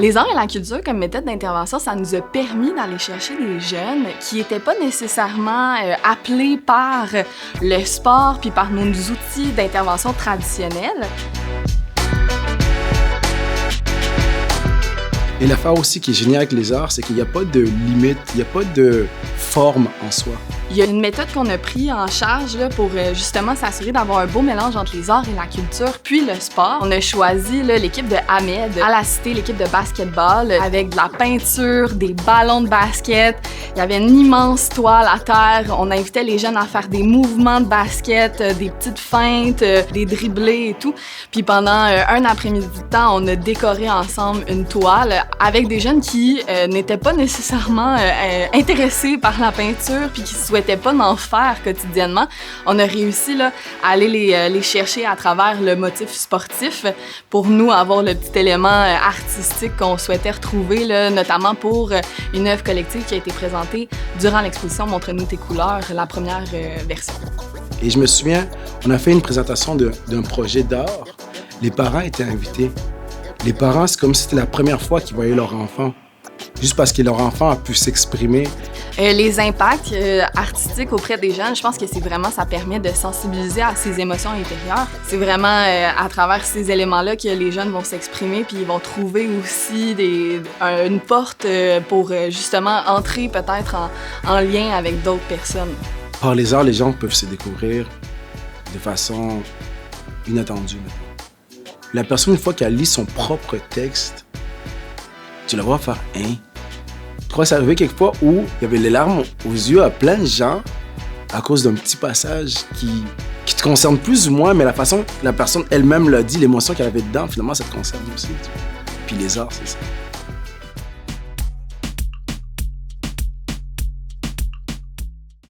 Les arts et la culture comme méthode d'intervention, ça nous a permis d'aller chercher des jeunes qui n'étaient pas nécessairement appelés par le sport puis par nos outils d'intervention traditionnels. Et l'affaire aussi qui est géniale avec les arts, c'est qu'il n'y a pas de limite, il n'y a pas de forme en soi. Il y a une méthode qu'on a pris en charge là, pour justement s'assurer d'avoir un beau mélange entre les arts et la culture, puis le sport. On a choisi là, l'équipe de Ahmed à la Cité, l'équipe de basketball, avec de la peinture, des ballons de basket. Il y avait une immense toile à terre. On invitait les jeunes à faire des mouvements de basket, des petites feintes, des dribblés et tout. Puis pendant un après-midi de temps, on a décoré ensemble une toile avec des jeunes qui n'étaient pas nécessairement intéressés par la peinture puis qui souhaitaient pas d'en faire quotidiennement. On a réussi là, à aller les chercher à travers le motif sportif pour nous avoir le petit élément artistique qu'on souhaitait retrouver, là, notamment pour une œuvre collective qui a été présentée durant l'exposition Montre-nous tes couleurs, la première version. Et je me souviens, on a fait une présentation d'un projet d'art. Les parents étaient invités. Les parents, c'est comme si c'était la première fois qu'ils voyaient leur enfant, juste parce que leur enfant a pu s'exprimer. Les impacts artistiques auprès des jeunes, je pense que c'est vraiment, ça permet de sensibiliser à ces émotions intérieures. C'est vraiment à travers ces éléments-là que les jeunes vont s'exprimer puis ils vont trouver aussi une porte pour justement entrer peut-être en lien avec d'autres personnes. Par les arts, les gens peuvent se découvrir de façon inattendue. La personne, une fois qu'elle lit son propre texte, tu la vois faire « hein ». Je crois que ça arrivait quelquefois où il y avait les larmes aux yeux à plein de gens à cause d'un petit passage qui te concerne plus ou moins, mais la façon que la personne elle-même l'a dit, l'émotion qu'elle avait dedans, finalement, ça te concerne aussi. Puis les arts, c'est ça.